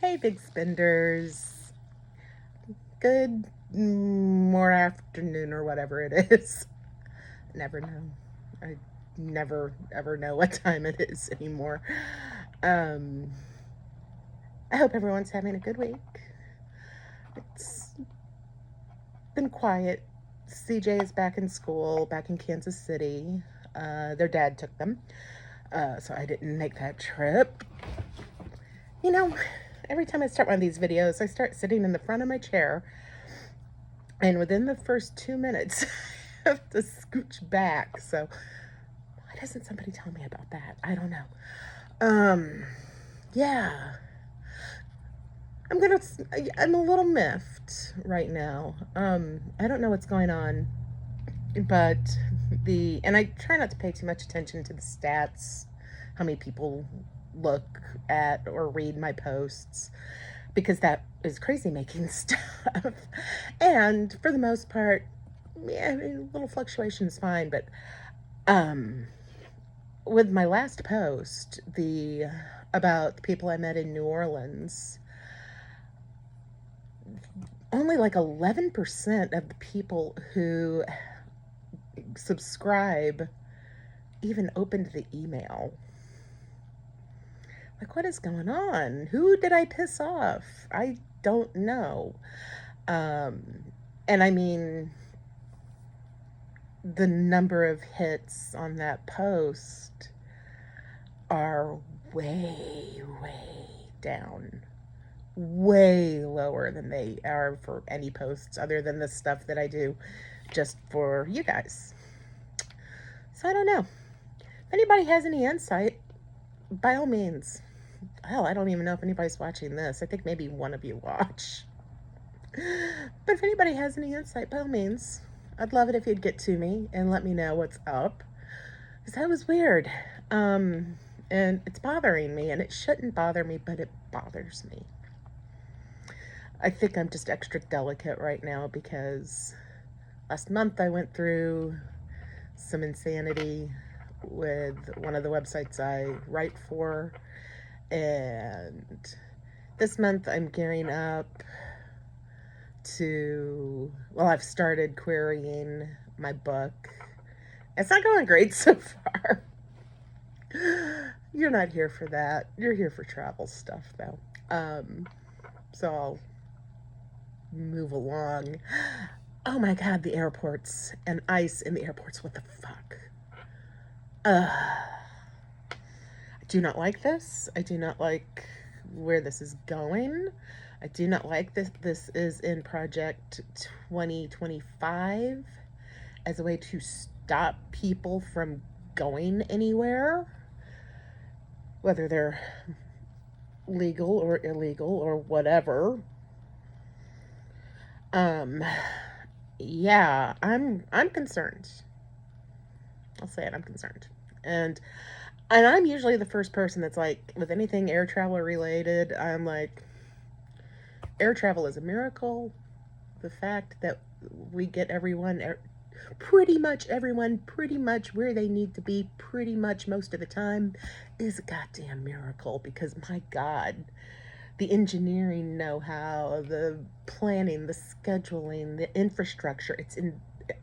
Hey, big spenders. Good more afternoon or whatever it is. Never know. I never ever know what time it is anymore. Um, I hope everyone's having a good week. It's been quiet. CJ is back in school, back in Kansas City. Their dad took them, so I didn't make that trip. You know, every time I start one of these videos, I start sitting in the front of my chair, and within the first 2 minutes, I have to scooch back. So, why doesn't somebody tell me about that? I don't know. Um, yeah, I'm a little miffed right now. I don't know what's going on, but and I try not to pay too much attention to the stats, how many people look at or read my posts, because that is crazy making stuff. And for the most part, yeah, I mean, a little fluctuation is fine, but um, with my last post, the about the people I met in New Orleans, only like 11% of the people who subscribe even opened the email. Like, what is going on? Who did I piss off? I don't know. Um, and I mean, the number of hits on that post are way down. Way lower than they are for any posts other than the stuff that I do just for you guys. So I don't know. If anybody has any insight, by all means. Hell, I don't even know if anybody's watching this. I think maybe one of you watch. But if anybody has any insight, by all means, I'd love it if you'd get to me and let me know what's up. Because that was weird. And it's bothering me, and it shouldn't bother me, but it bothers me. I think I'm just extra delicate right now because last month I went through some insanity with one of the websites I write for, and this month I'm gearing up I've started querying my book. It's not going great so far. You're not here for that. You're here for travel stuff, though. So I'll move along. Oh my god, the airports and ICE in the airports. What the fuck? I do not like this. I do not like where this is going. I do not like this. This is in Project 2025 as a way to stop people from going anywhere, whether they're legal or illegal or whatever. Um, yeah, I'm concerned. I'll say it. I'm concerned, and I'm usually the first person that's like, with anything air travel related, I'm like, air travel is a miracle. The fact that we get pretty much everyone, pretty much where they need to be, pretty much most of the time, is a goddamn miracle. Because my God, the engineering know-how, the planning, the scheduling, the infrastructure,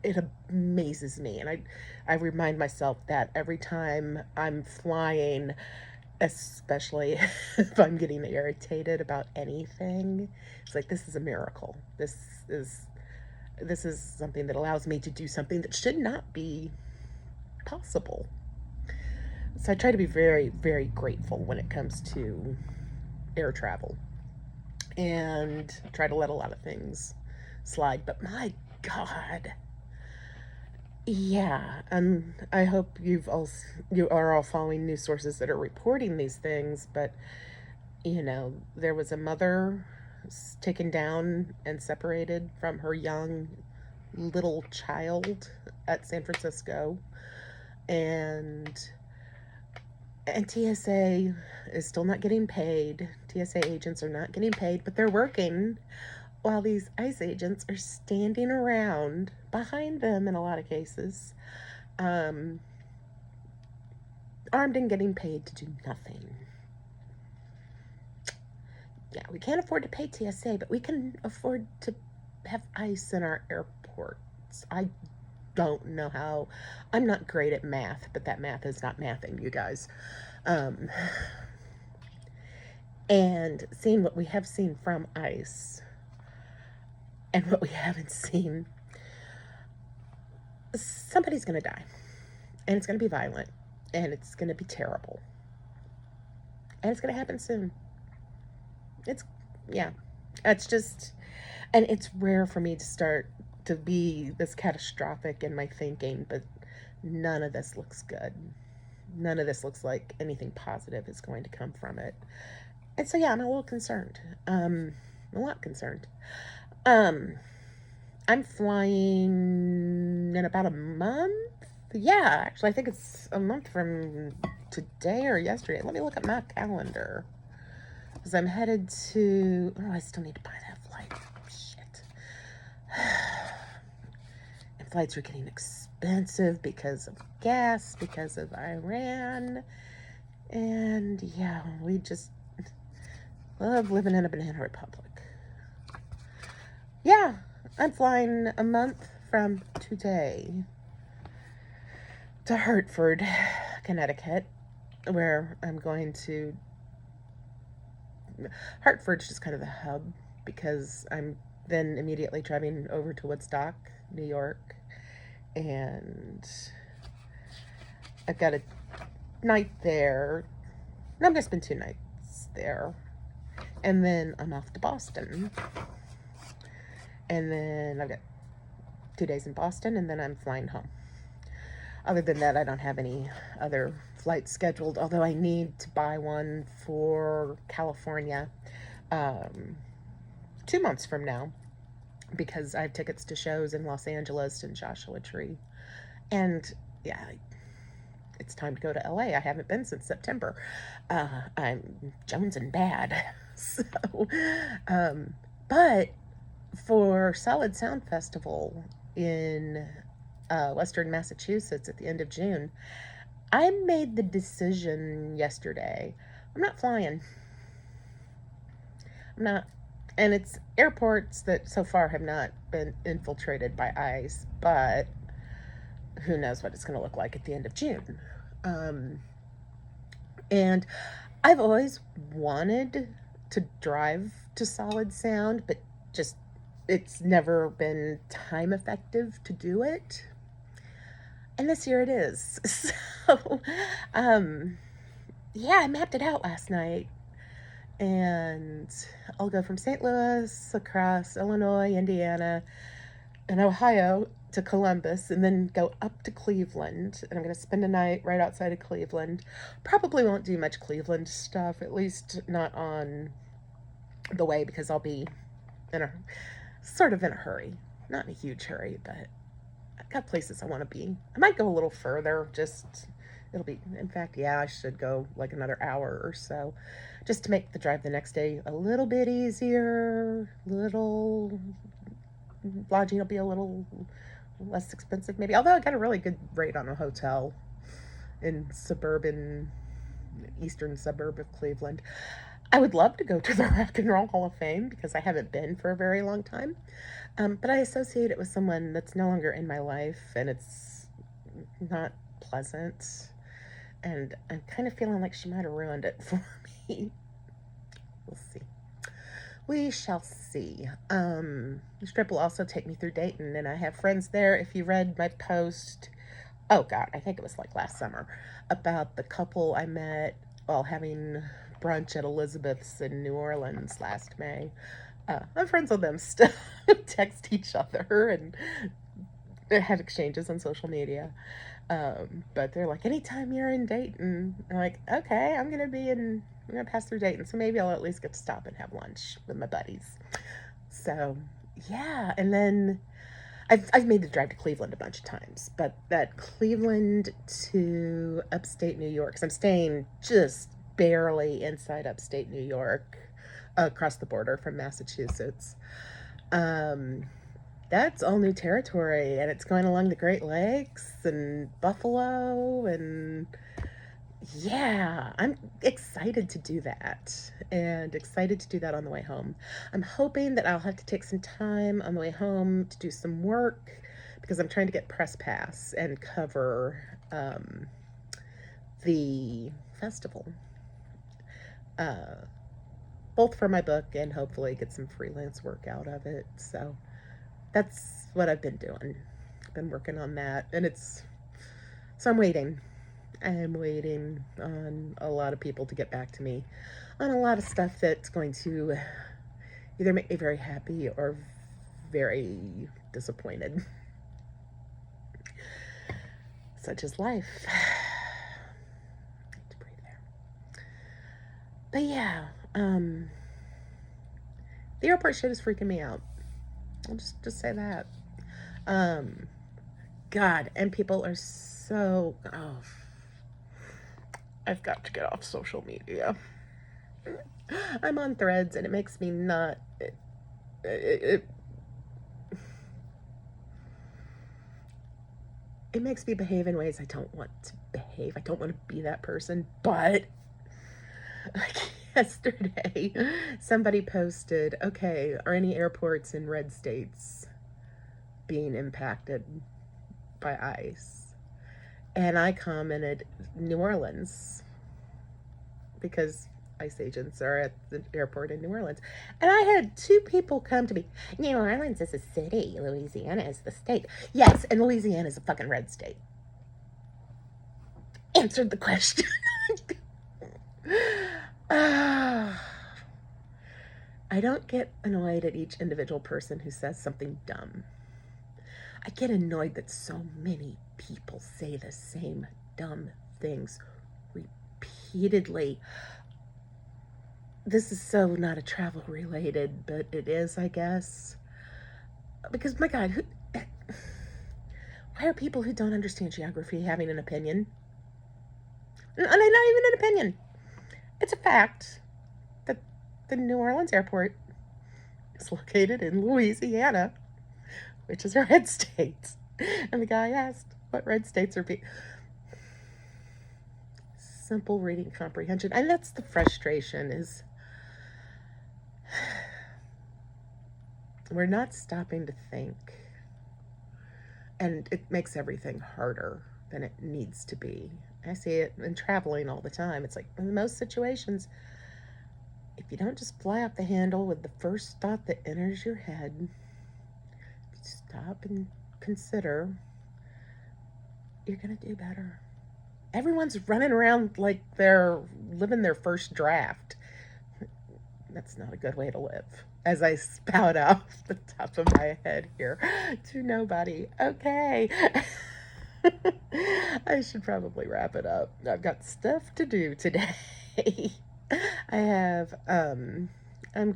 it amazes me. And I remind myself that every time I'm flying, especially if I'm getting irritated about anything. It's like, this is a miracle. Is this is something that allows me to do something that should not be possible. So I try to be very grateful when it comes to air travel, and try to let a lot of things slide. But my God, yeah, and I hope you are all following news sources that are reporting these things. But there was a mother taken down and separated from her young little child at San Francisco, and TSA is still not getting paid. TSA agents are not getting paid, but they're working while these ICE agents are standing around behind them in a lot of cases, um, armed and getting paid to do nothing. Yeah, we can't afford to pay TSA, but we can afford to have ice in our airports. I don't know how. I'm not great at math, but that math is not mathing, you guys. Um, and seeing what we have seen from ice and what we haven't seen, somebody's going to die. And it's going to be violent. And it's going to be terrible. And it's going to happen soon. It's, yeah. It's just, and it's rare for me to start to be this catastrophic in my thinking, but none of this looks good. None of this looks like anything positive is going to come from it. And so, yeah, I'm a little concerned. A lot concerned. Um, I'm flying in about a month. Yeah, actually, I think it's a month from today or yesterday. Let me look at my calendar. Because I'm headed to. Oh, I still need to buy that flight. Shit. And flights are getting expensive because of gas, because of Iran. And yeah, we just love living in a banana republic. Yeah, I'm flying a month from today to Hartford, Connecticut, where I'm going to. Hartford's just kind of the hub because I'm then immediately driving over to Woodstock, New York, and I've got a night there. No, I'm going to spend 2 nights there. And then I'm off to Boston. And then I've got 2 days in Boston, and then I'm flying home. Other than that, I don't have any other flights scheduled, although I need to buy one for California 2 months from now because I have tickets to shows in Los Angeles and Joshua Tree. And yeah, it's time to go to LA. I haven't been since September. I'm jonesing bad. So, but for Solid Sound Festival in Western Massachusetts at the end of June, I made the decision yesterday. I'm not flying. I'm not. And it's airports that so far have not been infiltrated by ICE, but who knows what it's going to look like at the end of June. And I've always wanted to drive to Solid Sound, but just it's never been time effective to do it. And this year it is. So, yeah, I mapped it out last night. And I'll go from St. Louis across Illinois, Indiana, and Ohio to Columbus, and then go up to Cleveland. And I'm going to spend a night right outside of Cleveland. Probably won't do much Cleveland stuff, at least not on the way, because I'll be in a sort of in a hurry. Not in a huge hurry, but I've got places I want to be. I might go a little further, just it'll be, in fact, yeah, I should go like another hour or so just to make the drive the next day a little bit easier. Lodging will be a little less expensive maybe, although I got a really good rate on a hotel in eastern suburb of Cleveland. I would love to go to the Rock and Roll Hall of Fame because I haven't been for a very long time. But I associate it with someone that's no longer in my life, and it's not pleasant. And I'm kind of feeling like she might have ruined it for me. We'll see. We shall see. This trip will also take me through Dayton, and I have friends there. If you read my post, oh God, I think it was like last summer, about the couple I met while having brunch at Elizabeth's in New Orleans last May. I'm friends with them still. Text each other and have exchanges on social media. But they're like, anytime you're in Dayton, I'm like, okay, I'm gonna pass through Dayton, so maybe I'll at least get to stop and have lunch with my buddies. So yeah, and then I've made the drive to Cleveland a bunch of times, but that Cleveland to upstate New York, because I'm staying just barely inside upstate New York, across the border from Massachusetts. That's all new territory, and it's going along the Great Lakes and Buffalo, and yeah, I'm excited to do that and excited to do that on the way home. I'm hoping that I'll have to take some time on the way home to do some work because I'm trying to get press pass and cover the festival, uh, both for my book and hopefully get some freelance work out of it. So that's what I've been doing. I've been working on that, and so I'm waiting. I'm waiting on a lot of people to get back to me on a lot of stuff that's going to either make me very happy or very disappointed. Such is life. I need to breathe there. But yeah, the airport shit is freaking me out. I'll just say that. Um, God, and people are so. Oh, I've got to get off social media. I'm on Threads, and it makes me not. It, it makes me behave in ways I don't want to behave. I don't want to be that person. But like yesterday, somebody posted, okay, are any airports in red states being impacted by ICE? And I commented, New Orleans, because ICE agents are at the airport in New Orleans. And I had two people come to me. New Orleans is a city. Louisiana is the state. Yes, and Louisiana is a fucking red state. Answered the question. I don't get annoyed at each individual person who says something dumb. I get annoyed that so many people say the same dumb things repeatedly. This is so not a travel related, but it is, I guess. Because, my God, why are people who don't understand geography having an opinion? And not even an opinion. It's a fact that the New Orleans airport is located in Louisiana, which is a red state. And the guy asked, what red states are being... Simple reading comprehension. And that's the frustration is we're not stopping to think. And it makes everything harder than it needs to be. I see it in traveling all the time. It's like in most situations, if you don't just fly off the handle with the first thought that enters your head, if you stop and consider, you're going to do better. Everyone's running around like they're living their first draft. That's not a good way to live. As I spout off the top of my head here to nobody. Okay. I should probably wrap it up. I've got stuff to do today. I have, I'm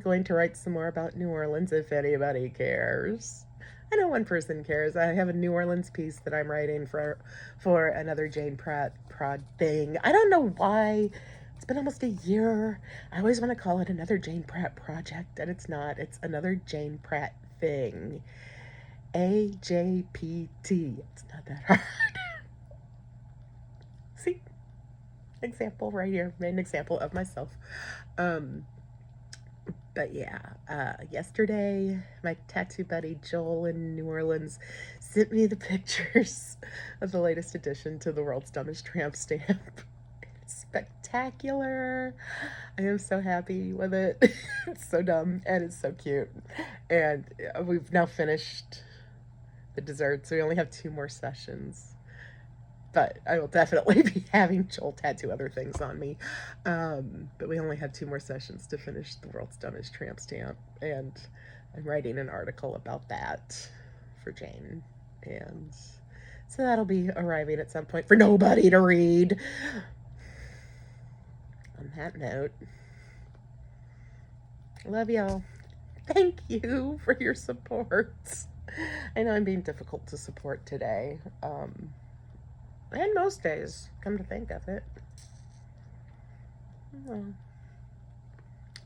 going to write some more about New Orleans if anybody cares. I know one person cares. I have a New Orleans piece that I'm writing for another Jane Pratt prod thing. I don't know why. It's been almost a year. I always want to call it another Jane Pratt project, and it's not. It's another Jane Pratt thing. AJPT. It's not that hard. See? Example right here. Made an example of myself. But yeah, yesterday, my tattoo buddy Joel in New Orleans sent me the pictures of the latest addition to the World's Dumbest Tramp stamp. It's spectacular. I am so happy with it. It's so dumb and it's so cute. And we've now finished the dessert, so we only have 2 more sessions. But I will definitely be having Joel tattoo other things on me. But we only have 2 more sessions to finish the World's Dumbest Tramp stamp. And I'm writing an article about that for Jane. And so that'll be arriving at some point for nobody to read. On that note, love y'all. Thank you for your support. I know I'm being difficult to support today. And most days, come to think of it.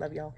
Love y'all.